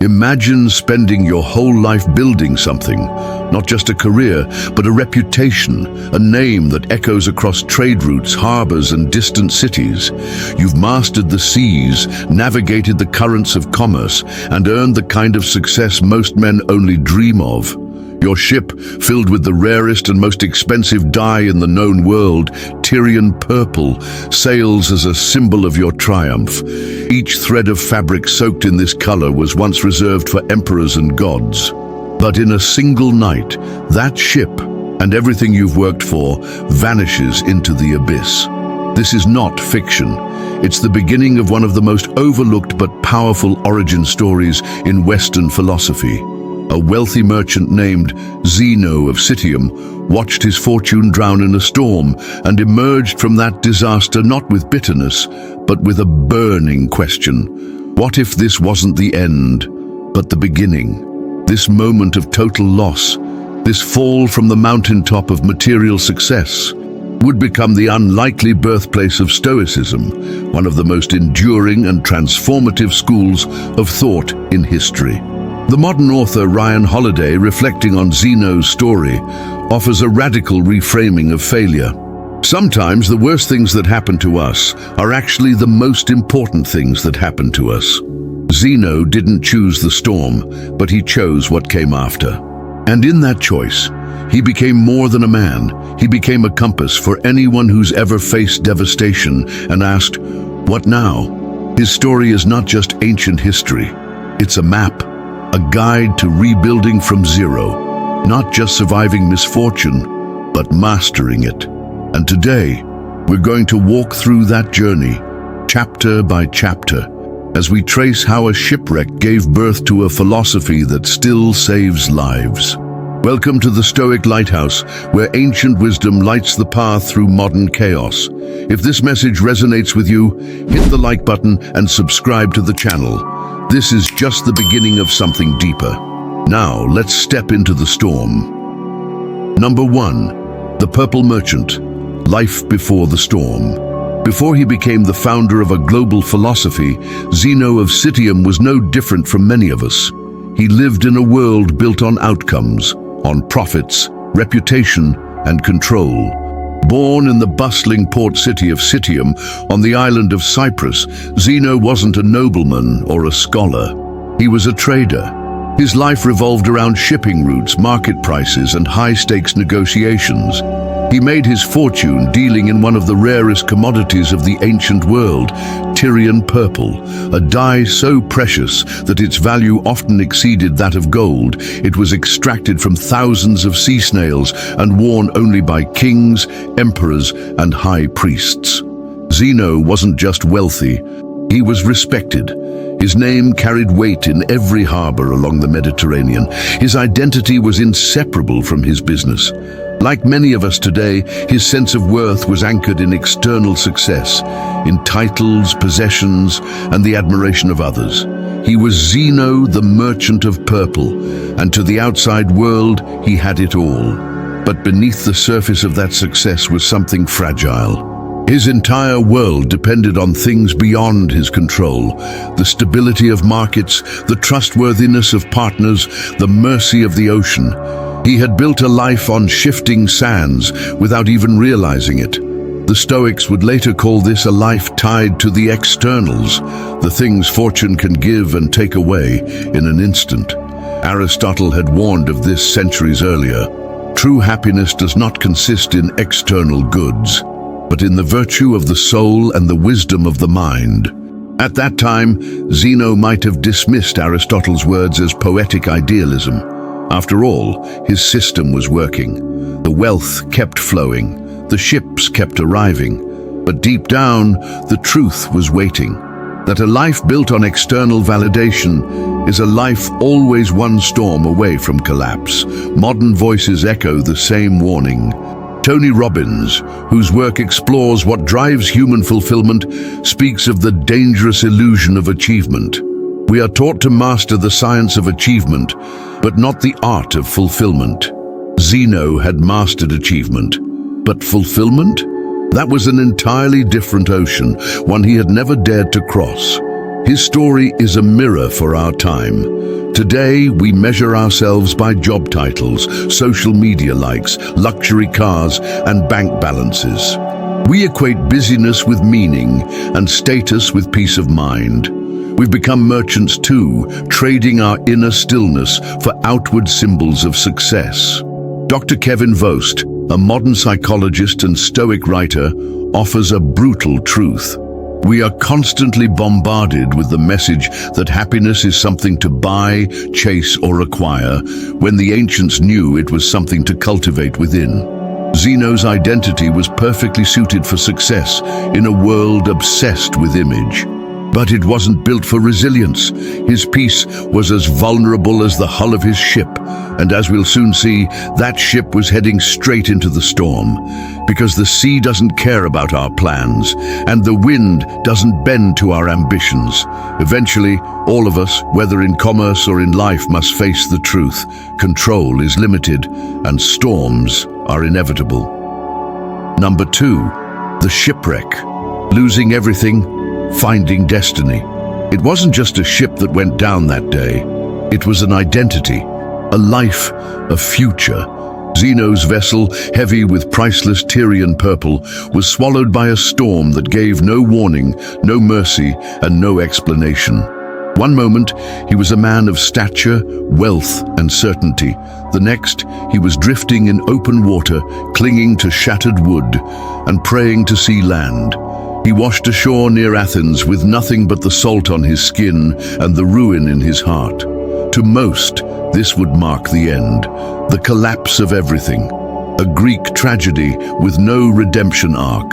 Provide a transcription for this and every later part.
Imagine spending your whole life building something, not just a career, but a reputation, a name that echoes across trade routes, harbors, and distant cities. You've mastered the seas, navigated the currents of commerce, and earned the kind of success most men only dream of. Your ship, filled with the rarest and most expensive dye in the known world, Tyrian purple, sails as a symbol of your triumph. Each thread of fabric soaked in this color was once reserved for emperors and gods. But in a single night, that ship, and everything you've worked for, vanishes into the abyss. This is not fiction. It's the beginning of one of the most overlooked but powerful origin stories in Western philosophy. A wealthy merchant named Zeno of Citium watched his fortune drown in a storm and emerged from that disaster not with bitterness, but with a burning question. What if this wasn't the end, but the beginning? This moment of total loss, this fall from the mountaintop of material success, would become the unlikely birthplace of Stoicism, one of the most enduring and transformative schools of thought in history. The modern author Ryan Holiday, reflecting on Zeno's story, offers a radical reframing of failure. Sometimes the worst things that happen to us are actually the most important things that happen to us. Zeno didn't choose the storm, but he chose what came after. And in that choice, he became more than a man. He became a compass for anyone who's ever faced devastation and asked, "What now?" His story is not just ancient history. It's a map. A guide to rebuilding from zero, not just surviving misfortune, but mastering it. And today, we're going to walk through that journey, chapter by chapter, as we trace how a shipwreck gave birth to a philosophy that still saves lives. Welcome to the Stoic Lighthouse, where ancient wisdom lights the path through modern chaos. If this message resonates with you, hit the like button and subscribe to the channel. This is just the beginning of something deeper. Now, let's step into the storm. Number 1. The Purple Merchant, Life Before the Storm. Before he became the founder of a global philosophy, Zeno of Citium was no different from many of us. He lived in a world built on outcomes, on profits, reputation, and control. Born in the bustling port city of Citium on the island of Cyprus, Zeno wasn't a nobleman or a scholar. He was a trader. His life revolved around shipping routes, market prices, and high-stakes negotiations. He made his fortune dealing in one of the rarest commodities of the ancient world, Tyrian purple, a dye so precious that its value often exceeded that of gold. It was extracted from thousands of sea snails and worn only by kings, emperors, and high priests. Zeno wasn't just wealthy, he was respected. His name carried weight in every harbor along the Mediterranean. His identity was inseparable from his business. Like many of us today, his sense of worth was anchored in external success, in titles, possessions, and the admiration of others. He was Zeno, the merchant of purple, and to the outside world, he had it all. But beneath the surface of that success was something fragile. His entire world depended on things beyond his control: the stability of markets, the trustworthiness of partners, the mercy of the ocean. He had built a life on shifting sands without even realizing it. The Stoics would later call this a life tied to the externals, the things fortune can give and take away in an instant. Aristotle had warned of this centuries earlier. True happiness does not consist in external goods, but in the virtue of the soul and the wisdom of the mind. At that time, Zeno might have dismissed Aristotle's words as poetic idealism. After all, his system was working. The wealth kept flowing, the ships kept arriving, but deep down, the truth was waiting. That a life built on external validation is a life always one storm away from collapse. Modern voices echo the same warning. Tony Robbins, whose work explores what drives human fulfillment, speaks of the dangerous illusion of achievement. We are taught to master the science of achievement, but not the art of fulfillment. Zeno had mastered achievement, but fulfillment? That was an entirely different ocean, one he had never dared to cross. His story is a mirror for our time. Today, we measure ourselves by job titles, social media likes, luxury cars, and bank balances. We equate busyness with meaning and status with peace of mind. We've become merchants too, trading our inner stillness for outward symbols of success. Dr. Kevin Vost, a modern psychologist and Stoic writer, offers a brutal truth. We are constantly bombarded with the message that happiness is something to buy, chase, or acquire, when the ancients knew it was something to cultivate within. Zeno's identity was perfectly suited for success in a world obsessed with image. But it wasn't built for resilience. His peace was as vulnerable as the hull of his ship, and as we'll soon see, that ship was heading straight into the storm. Because the sea doesn't care about our plans, and the wind doesn't bend to our ambitions. Eventually, all of us, whether in commerce or in life, must face the truth. Control is limited, and storms are inevitable. Number 2, the shipwreck. Losing everything, finding destiny. It wasn't just a ship that went down that day. It was an identity, a life, a future. Zeno's vessel, heavy with priceless Tyrian purple, was swallowed by a storm that gave no warning, no mercy, and no explanation. One moment, he was a man of stature, wealth, and certainty. The next, he was drifting in open water, clinging to shattered wood, and praying to see land. He washed ashore near Athens with nothing but the salt on his skin and the ruin in his heart. To most, this would mark the end, the collapse of everything, a Greek tragedy with no redemption arc.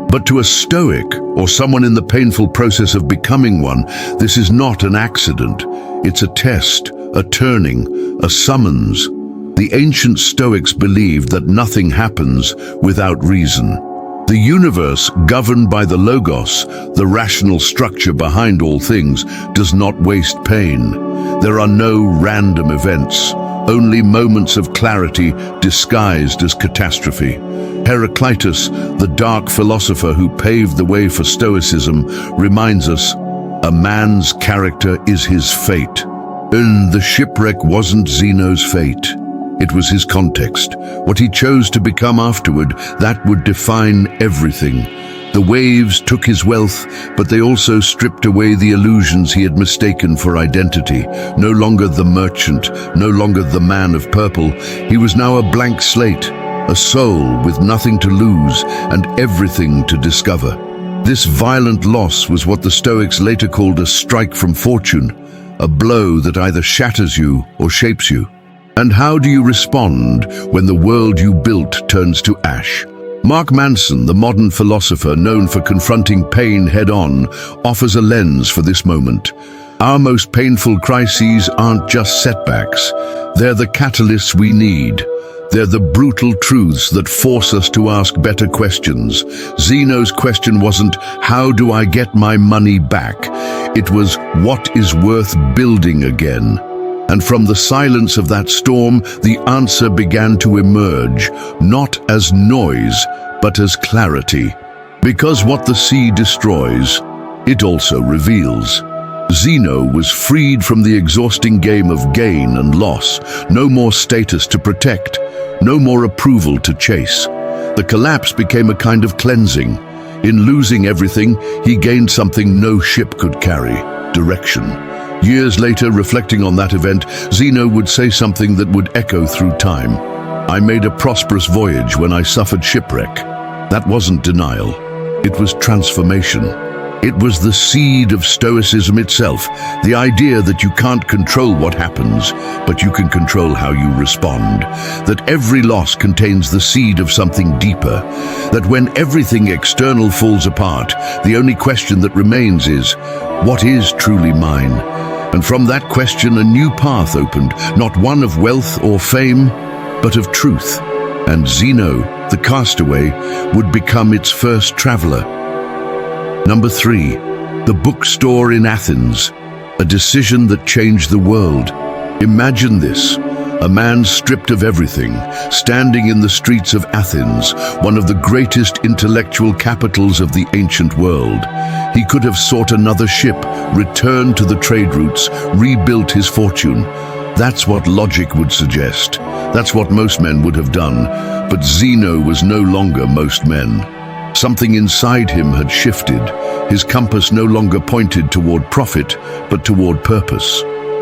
But to a Stoic, or someone in the painful process of becoming one, this is not an accident. It's a test, a turning, a summons. The ancient Stoics believed that nothing happens without reason. The universe, governed by the logos, the rational structure behind all things, does not waste pain. There are no random events, only moments of clarity disguised as catastrophe. Heraclitus, the dark philosopher who paved the way for Stoicism, reminds us, a man's character is his fate. And the shipwreck wasn't Zeno's fate. It was his context. What he chose to become afterward, that would define everything. The waves took his wealth, but they also stripped away the illusions he had mistaken for identity. No longer the merchant, no longer the man of purple. He was now a blank slate, a soul with nothing to lose and everything to discover. This violent loss was what the Stoics later called a strike from fortune, a blow that either shatters you or shapes you. And how do you respond when the world you built turns to ash? Mark Manson, the modern philosopher known for confronting pain head-on, offers a lens for this moment. Our most painful crises aren't just setbacks. They're the catalysts we need. They're the brutal truths that force us to ask better questions. Zeno's question wasn't, how do I get my money back? It was, what is worth building again? And from the silence of that storm, the answer began to emerge, not as noise, but as clarity. Because what the sea destroys, it also reveals. Zeno was freed from the exhausting game of gain and loss. No more status to protect, no more approval to chase. The collapse became a kind of cleansing. In losing everything, he gained something no ship could carry: direction. Years later, reflecting on that event, Zeno would say something that would echo through time. I made a prosperous voyage when I suffered shipwreck. That wasn't denial. It was transformation. It was the seed of Stoicism itself, the idea that you can't control what happens, but you can control how you respond. That every loss contains the seed of something deeper. That when everything external falls apart, the only question that remains is, what is truly mine? And from that question, a new path opened, not one of wealth or fame, but of truth. And Zeno, the castaway, would become its first traveler. Number 3, the Bookstore in Athens, a decision that changed the world. Imagine this, a man stripped of everything, standing in the streets of Athens, one of the greatest intellectual capitals of the ancient world. He could have sought another ship, returned to the trade routes, rebuilt his fortune. That's what logic would suggest. That's what most men would have done. But Zeno was no longer most men. Something inside him had shifted. His compass no longer pointed toward profit, but toward purpose.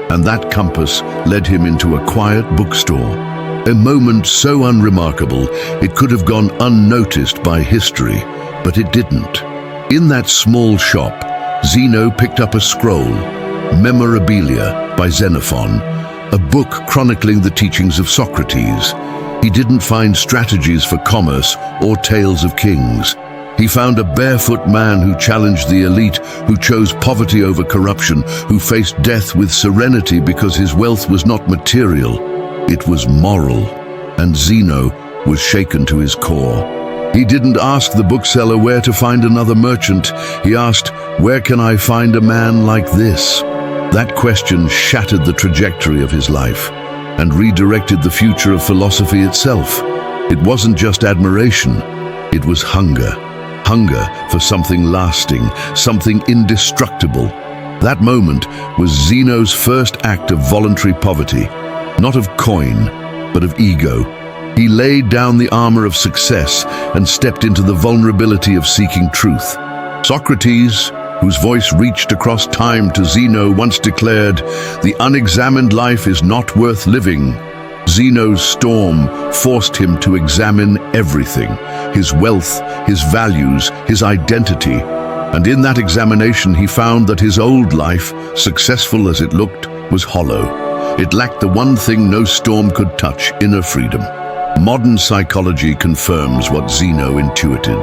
And that compass led him into a quiet bookstore. A moment so unremarkable, it could have gone unnoticed by history, but it didn't. In that small shop, Zeno picked up a scroll, Memorabilia by Xenophon, a book chronicling the teachings of Socrates. He didn't find strategies for commerce or tales of kings. He found a barefoot man who challenged the elite, who chose poverty over corruption, who faced death with serenity because his wealth was not material, it was moral. And Zeno was shaken to his core. He didn't ask the bookseller where to find another merchant. He asked, "Where can I find a man like this?" That question shattered the trajectory of his life and redirected the future of philosophy itself. It wasn't just admiration, it was hunger. Hunger for something lasting, something indestructible. That moment was Zeno's first act of voluntary poverty, not of coin, but of ego. He laid down the armor of success and stepped into the vulnerability of seeking truth. Socrates, whose voice reached across time to Zeno, once declared, "The unexamined life is not worth living." Zeno's storm forced him to examine everything, his wealth, his values, his identity. And in that examination he found that his old life, successful as it looked, was hollow. It lacked the one thing no storm could touch: inner freedom. Modern psychology confirms what Zeno intuited.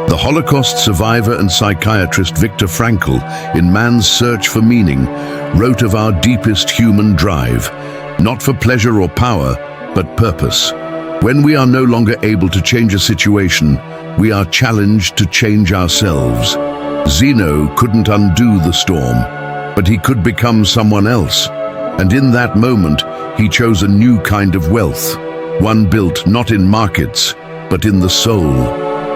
The Holocaust survivor and psychiatrist Viktor Frankl, in Man's Search for Meaning, wrote of our deepest human drive, not for pleasure or power, but purpose. When we are no longer able to change a situation, we are challenged to change ourselves. Zeno couldn't undo the storm, but he could become someone else. And in that moment, he chose a new kind of wealth, one built not in markets, but in the soul.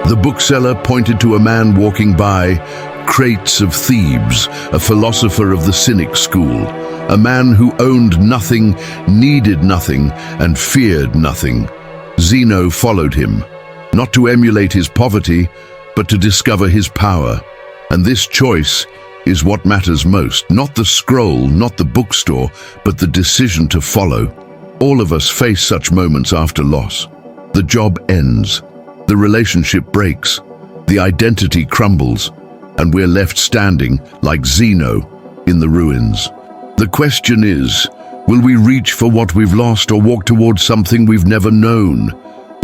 The bookseller pointed to a man walking by, Crates of Thebes, a philosopher of the Cynic school, a man who owned nothing, needed nothing, and feared nothing. Zeno followed him, not to emulate his poverty, but to discover his power. And this choice is what matters most. Not the scroll, not the bookstore, but the decision to follow. All of us face such moments after loss. The job ends, the relationship breaks, the identity crumbles, and we're left standing, like Zeno, in the ruins. The question is, will we reach for what we've lost or walk towards something we've never known?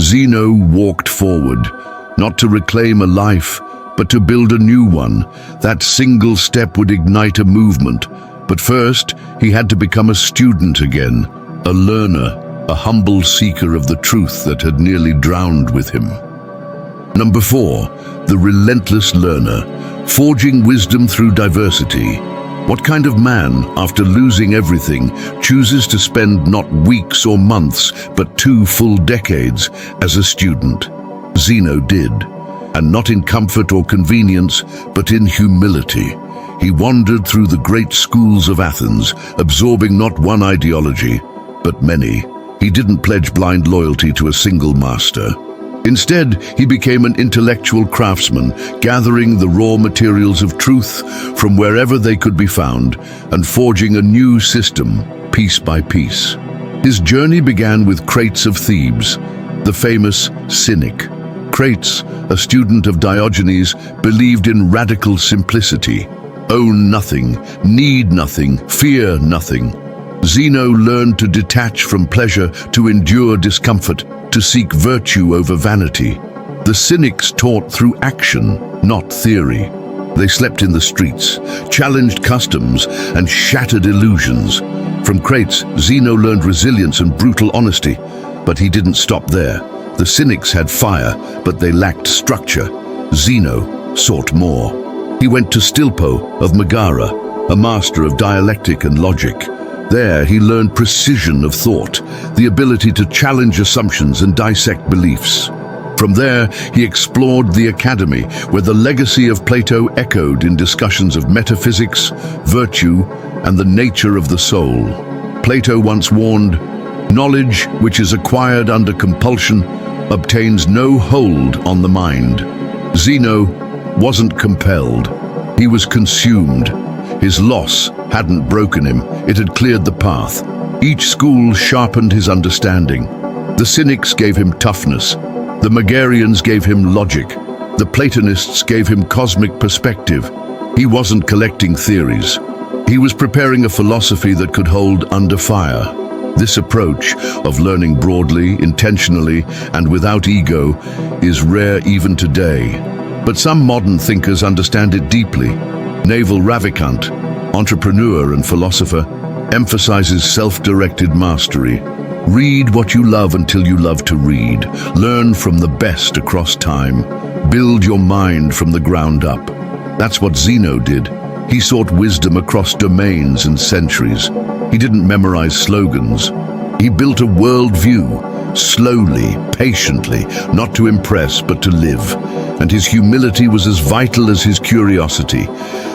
Zeno walked forward, not to reclaim a life, but to build a new one. That single step would ignite a movement. But first, he had to become a student again, a learner, a humble seeker of the truth that had nearly drowned with him. Number 4, the relentless learner, forging wisdom through diversity. What kind of man, after losing everything, chooses to spend not weeks or months, but 2 full decades as a student? Zeno did, and not in comfort or convenience, but in humility. He wandered through the great schools of Athens, absorbing not one ideology, but many. He didn't pledge blind loyalty to a single master. Instead, he became an intellectual craftsman, gathering the raw materials of truth from wherever they could be found and forging a new system, piece by piece. His journey began with Crates of Thebes, the famous cynic. Crates, a student of Diogenes, believed in radical simplicity. Own nothing, need nothing, fear nothing. Zeno learned to detach from pleasure, to endure discomfort, to seek virtue over vanity. The cynics taught through action, not theory. They slept in the streets, challenged customs, and shattered illusions. From Crates, Zeno learned resilience and brutal honesty, but he didn't stop there. The cynics had fire, but they lacked structure. Zeno sought more. He went to Stilpo of Megara, a master of dialectic and logic. There, he learned precision of thought, the ability to challenge assumptions and dissect beliefs. From there, he explored the academy, where the legacy of Plato echoed in discussions of metaphysics, virtue, and the nature of the soul. Plato once warned, "Knowledge which is acquired under compulsion obtains no hold on the mind." Zeno wasn't compelled. He was consumed. His loss hadn't broken him, it had cleared the path. Each school sharpened his understanding. The Cynics gave him toughness. The Megarians gave him logic. The Platonists gave him cosmic perspective. He wasn't collecting theories. He was preparing a philosophy that could hold under fire. This approach of learning broadly, intentionally, and without ego is rare even today. But some modern thinkers understand it deeply. Naval Ravikant, entrepreneur and philosopher, emphasizes self-directed mastery. Read what you love until you love to read. Learn from the best across time. Build your mind from the ground up. That's what Zeno did. He sought wisdom across domains and centuries. He didn't memorize slogans. He built a worldview, slowly, patiently, not to impress but to live. And his humility was as vital as his curiosity.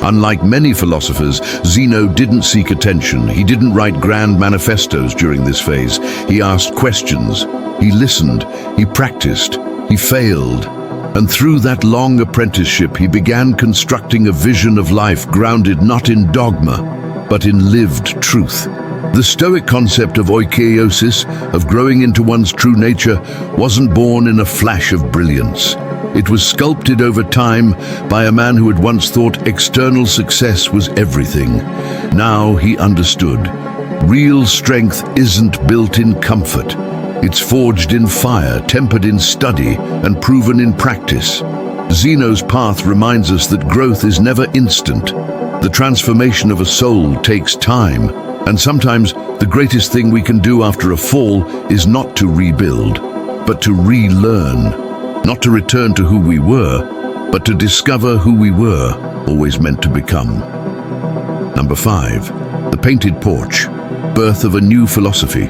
Unlike many philosophers, Zeno didn't seek attention. He didn't write grand manifestos during this phase. He asked questions. He listened. He practiced. He failed. And through that long apprenticeship, he began constructing a vision of life grounded not in dogma, but in lived truth. The Stoic concept of oikeiosis, of growing into one's true nature, wasn't born in a flash of brilliance. It was sculpted over time by a man who had once thought external success was everything. Now he understood. Real strength isn't built in comfort. It's forged in fire, tempered in study, and proven in practice. Zeno's path reminds us that growth is never instant. The transformation of a soul takes time, and sometimes the greatest thing we can do after a fall is not to rebuild, but to relearn. Not to return to who we were, but to discover who we were always meant to become. Number 5, the painted porch, birth of a new philosophy.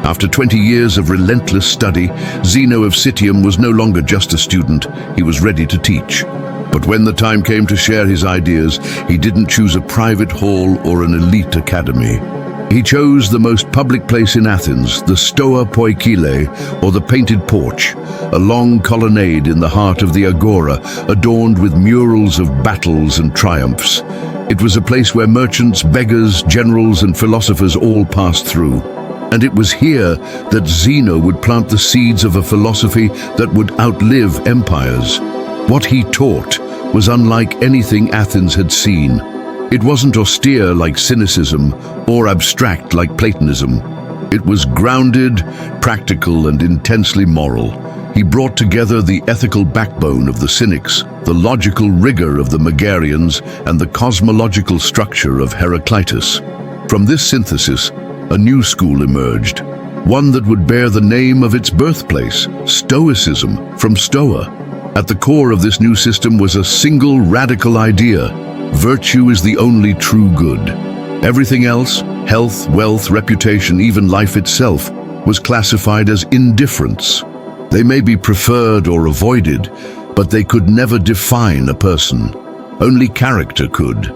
After 20 years of relentless study, Zeno of Citium was no longer just a student, he was ready to teach. But when the time came to share his ideas, he didn't choose a private hall or an elite academy. He chose the most public place in Athens, the Stoa Poikile, or the painted porch, a long colonnade in the heart of the agora, adorned with murals of battles and triumphs. It was a place where merchants, beggars, generals, and philosophers all passed through. And it was here that Zeno would plant the seeds of a philosophy that would outlive empires. What he taught was unlike anything Athens had seen. It wasn't austere like cynicism or abstract like Platonism. It was grounded, practical, and intensely moral. He brought together the ethical backbone of the Cynics, the logical rigor of the Megarians, and the cosmological structure of Heraclitus. From this synthesis, a new school emerged, one that would bear the name of its birthplace, Stoicism, from Stoa. At the core of this new system was a single radical idea: virtue is the only true good. Everything else, health, wealth, reputation, even life itself, was classified as indifference. They may be preferred or avoided, but they could never define a person. Only character could,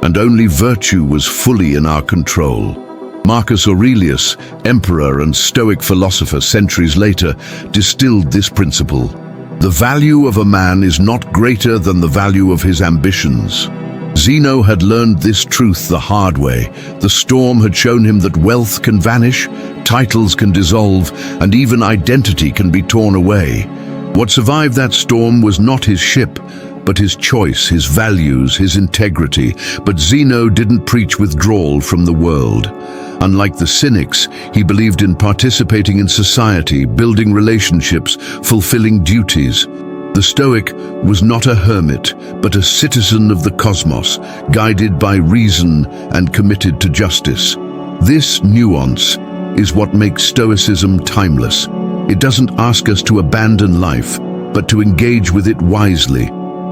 and only virtue was fully in our control. Marcus Aurelius, emperor and Stoic philosopher centuries later, distilled this principle. The value of a man is not greater than the value of his ambitions. Zeno had learned this truth the hard way. The storm had shown him that wealth can vanish, titles can dissolve, and even identity can be torn away. What survived that storm was not his ship, but his choice, his values, his integrity. But Zeno didn't preach withdrawal from the world. Unlike the Cynics, he believed in participating in society, building relationships, fulfilling duties. The Stoic was not a hermit, but a citizen of the cosmos, guided by reason and committed to justice. This nuance is what makes Stoicism timeless. It doesn't ask us to abandon life, but to engage with it wisely.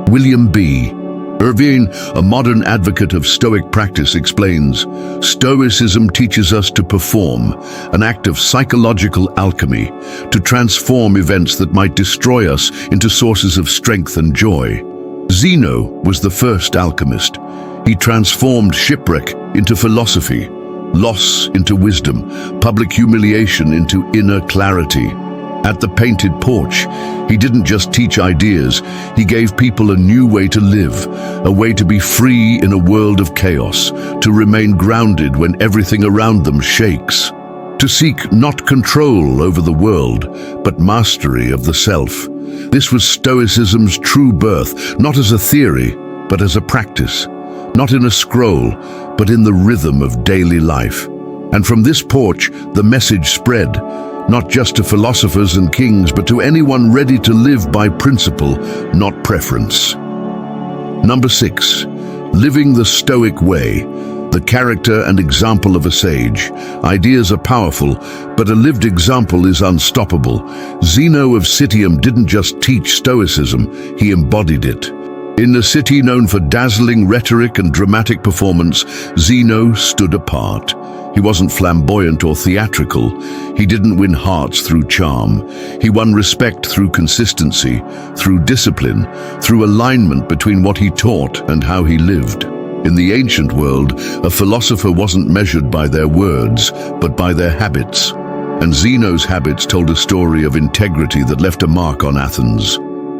William B. Irvine, a modern advocate of Stoic practice, explains, Stoicism teaches us to perform, an act of psychological alchemy, to transform events that might destroy us into sources of strength and joy. Zeno was the first alchemist. He transformed shipwreck into philosophy, loss into wisdom, public humiliation into inner clarity. At the painted porch, he didn't just teach ideas, he gave people a new way to live, a way to be free in a world of chaos, to remain grounded when everything around them shakes, to seek not control over the world, but mastery of the self. This was Stoicism's true birth, not as a theory, but as a practice, not in a scroll, but in the rhythm of daily life. And from this porch, the message spread, not just to philosophers and kings, but to anyone ready to live by principle, not preference. Number 6, living the Stoic way, the character and example of a sage. Ideas are powerful, but a lived example is unstoppable. Zeno of Citium didn't just teach Stoicism, he embodied it. In a city known for dazzling rhetoric and dramatic performance, Zeno stood apart. He wasn't flamboyant or theatrical. He didn't win hearts through charm. He won respect through consistency, through discipline, through alignment between what he taught and how he lived. In the ancient world, a philosopher wasn't measured by their words, but by their habits. And Zeno's habits told a story of integrity that left a mark on Athens.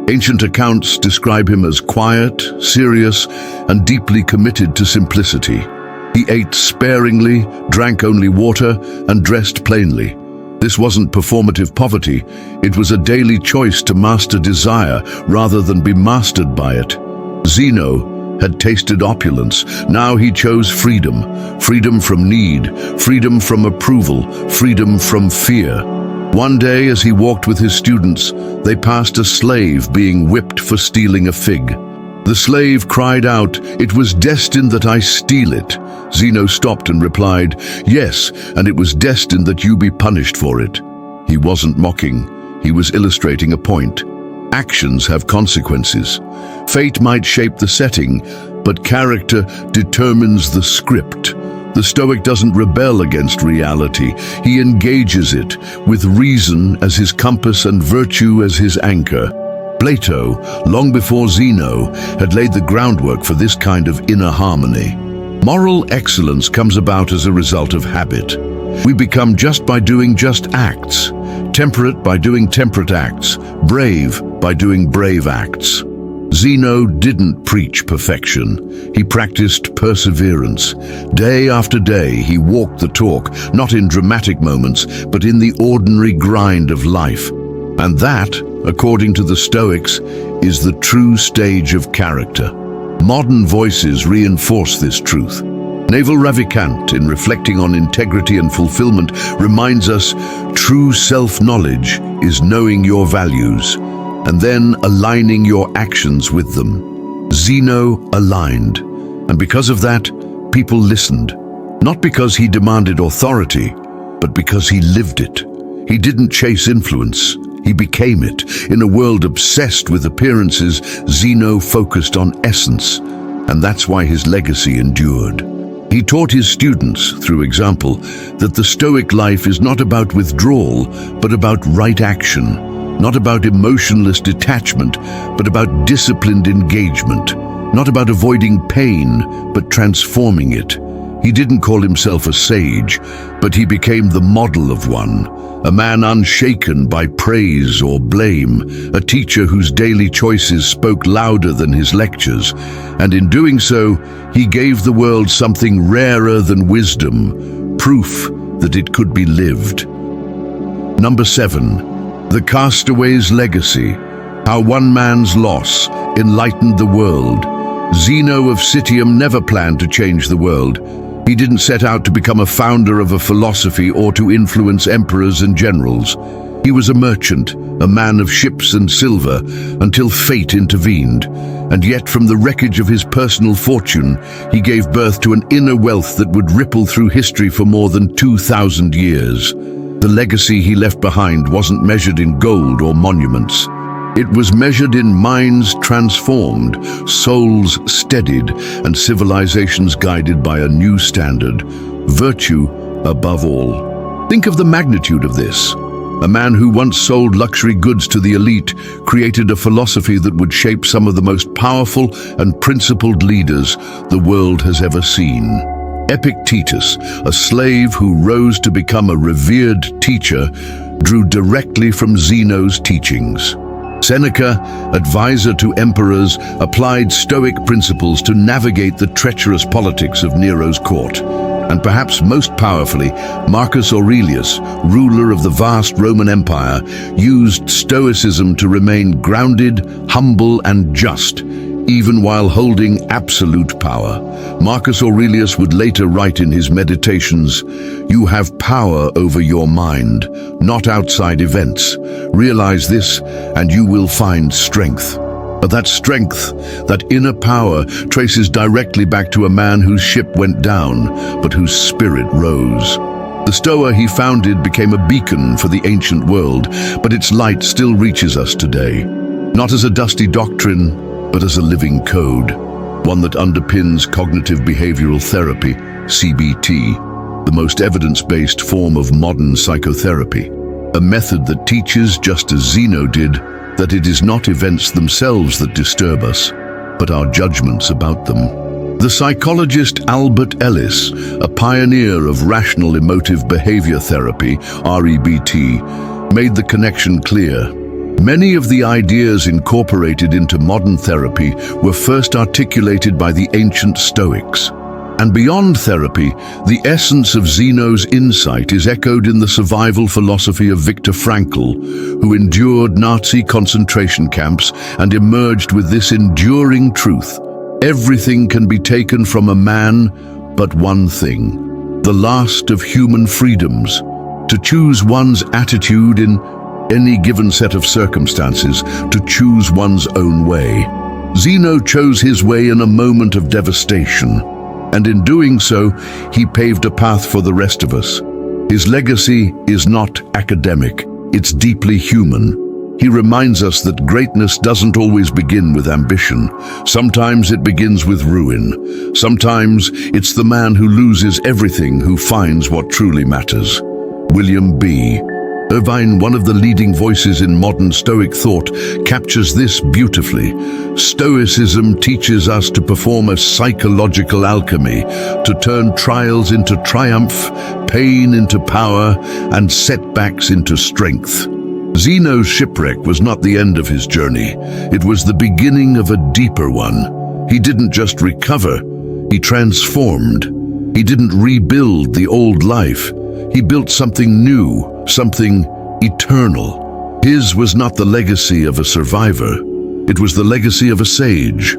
Ancient accounts describe him as quiet, serious, and deeply committed to simplicity. He ate sparingly, drank only water, and dressed plainly. This wasn't performative poverty, it was a daily choice to master desire rather than be mastered by it. Zeno had tasted opulence, now he chose freedom. Freedom from need, freedom from approval, freedom from fear. One day, as he walked with his students, they passed a slave being whipped for stealing a fig. The slave cried out, "It was destined that I steal it." Zeno stopped and replied, "Yes, and it was destined that you be punished for it." He wasn't mocking, he was illustrating a point. Actions have consequences. Fate might shape the setting, but character determines the script. The Stoic doesn't rebel against reality, he engages it, with reason as his compass and virtue as his anchor. Plato, long before Zeno, had laid the groundwork for this kind of inner harmony. Moral excellence comes about as a result of habit. We become just by doing just acts, temperate by doing temperate acts, brave by doing brave acts. Zeno didn't preach perfection, he practiced perseverance. Day after day, he walked the talk, not in dramatic moments, but in the ordinary grind of life. And that, according to the Stoics, is the true stage of character. Modern voices reinforce this truth. Naval Ravikant, in reflecting on integrity and fulfillment, reminds us, true self-knowledge is knowing your values, and then aligning your actions with them. Zeno aligned, and because of that, people listened. Not because he demanded authority, but because he lived it. He didn't chase influence, he became it. In a world obsessed with appearances, Zeno focused on essence, and that's why his legacy endured. He taught his students, through example, that the Stoic life is not about withdrawal, but about right action. Not about emotionless detachment, but about disciplined engagement. Not about avoiding pain, but transforming it. He didn't call himself a sage, but he became the model of one. A man unshaken by praise or blame, a teacher whose daily choices spoke louder than his lectures. And in doing so, he gave the world something rarer than wisdom, proof that it could be lived. Number 7. The Castaway's legacy, how one man's loss enlightened the world. Zeno of Citium never planned to change the world. He didn't set out to become a founder of a philosophy or to influence emperors and generals. He was a merchant, a man of ships and silver, until fate intervened. And yet from the wreckage of his personal fortune, he gave birth to an inner wealth that would ripple through history for more than 2,000 years. The legacy he left behind wasn't measured in gold or monuments. It was measured in minds transformed, souls steadied, and civilizations guided by a new standard, virtue above all. Think of the magnitude of this. A man who once sold luxury goods to the elite created a philosophy that would shape some of the most powerful and principled leaders the world has ever seen. Epictetus, a slave who rose to become a revered teacher, drew directly from Zeno's teachings. Seneca, advisor to emperors, applied Stoic principles to navigate the treacherous politics of Nero's court. And perhaps most powerfully, Marcus Aurelius, ruler of the vast Roman Empire, used Stoicism to remain grounded, humble, and just, even while holding absolute power. Marcus Aurelius would later write in his Meditations, "You have power over your mind, not outside events. Realize this, and you will find strength." But that strength, that inner power, traces directly back to a man whose ship went down, but whose spirit rose. The Stoa he founded became a beacon for the ancient world, but its light still reaches us today. Not as a dusty doctrine, but as a living code, one that underpins cognitive behavioral therapy, CBT, the most evidence-based form of modern psychotherapy. A method that teaches, just as Zeno did, that it is not events themselves that disturb us, but our judgments about them. The psychologist Albert Ellis, a pioneer of rational emotive behavior therapy, REBT, made the connection clear. Many of the ideas incorporated into modern therapy were first articulated by the ancient Stoics. And beyond therapy, the essence of Zeno's insight is echoed in the survival philosophy of Viktor Frankl, who endured Nazi concentration camps and emerged with this enduring truth. Everything can be taken from a man, but one thing, the last of human freedoms, to choose one's attitude in any given set of circumstances, to choose one's own way. Zeno chose his way in a moment of devastation. And in doing so, he paved a path for the rest of us. His legacy is not academic, it's deeply human. He reminds us that greatness doesn't always begin with ambition. Sometimes it begins with ruin. Sometimes it's the man who loses everything who finds what truly matters. William B. Irvine, one of the leading voices in modern Stoic thought, captures this beautifully. Stoicism teaches us to perform a psychological alchemy, to turn trials into triumph, pain into power, and setbacks into strength. Zeno's shipwreck was not the end of his journey. It was the beginning of a deeper one. He didn't just recover, he transformed. He didn't rebuild the old life. He built something new, something eternal. His was not the legacy of a survivor. It was the legacy of a sage.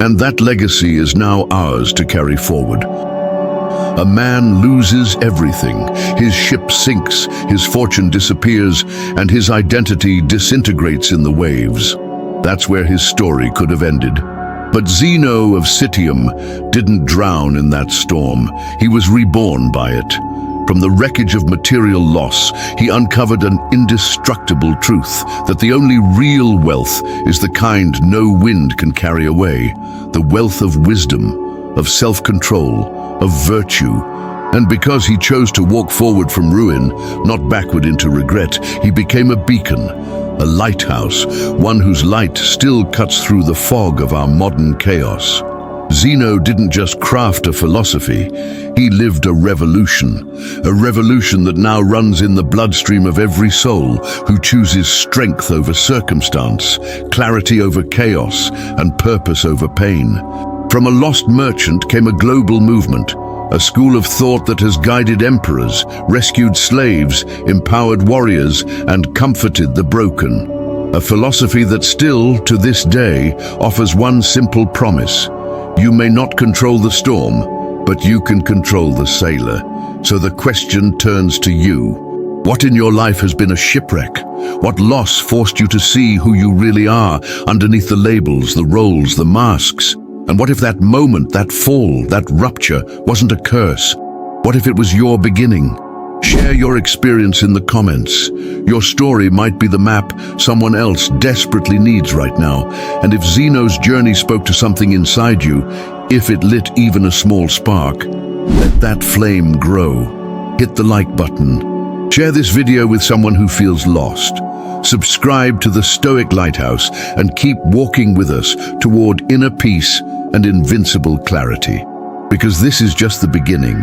And that legacy is now ours to carry forward. A man loses everything. His ship sinks, his fortune disappears, and his identity disintegrates in the waves. That's where his story could have ended. But Zeno of Citium didn't drown in that storm. He was reborn by it. From the wreckage of material loss, he uncovered an indestructible truth that the only real wealth is the kind no wind can carry away, the wealth of wisdom, of self-control, of virtue. And because he chose to walk forward from ruin, not backward into regret, he became a beacon, a lighthouse, one whose light still cuts through the fog of our modern chaos. Zeno didn't just craft a philosophy, he lived a revolution that now runs in the bloodstream of every soul who chooses strength over circumstance, clarity over chaos, and purpose over pain. From a lost merchant came a global movement, a school of thought that has guided emperors, rescued slaves, empowered warriors, and comforted the broken. A philosophy that still, to this day, offers one simple promise. You may not control the storm, but you can control the sailor. So the question turns to you. What in your life has been a shipwreck? What loss forced you to see who you really are underneath the labels, the roles, the masks? And what if that moment, that fall, that rupture wasn't a curse? What if it was your beginning? Share your experience in the comments. Your story might be the map someone else desperately needs right now. And if Zeno's journey spoke to something inside you, if it lit even a small spark, let that flame grow. Hit the like button. Share this video with someone who feels lost. Subscribe to the Stoic Lighthouse and keep walking with us toward inner peace and invincible clarity. Because this is just the beginning.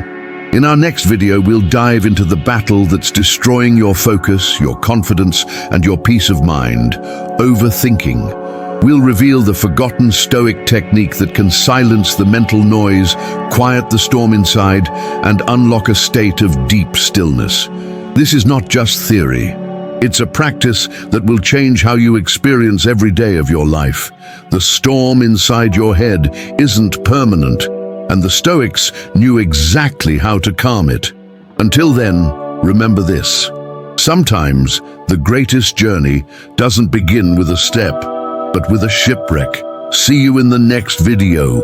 In our next video, we'll dive into the battle that's destroying your focus, your confidence, and your peace of mind: overthinking. We'll reveal the forgotten Stoic technique that can silence the mental noise, quiet the storm inside, and unlock a state of deep stillness. This is not just theory. It's a practice that will change how you experience every day of your life. The storm inside your head isn't permanent, and the Stoics knew exactly how to calm it. Until then, remember this: sometimes the greatest journey doesn't begin with a step, but with a shipwreck. See you in the next video.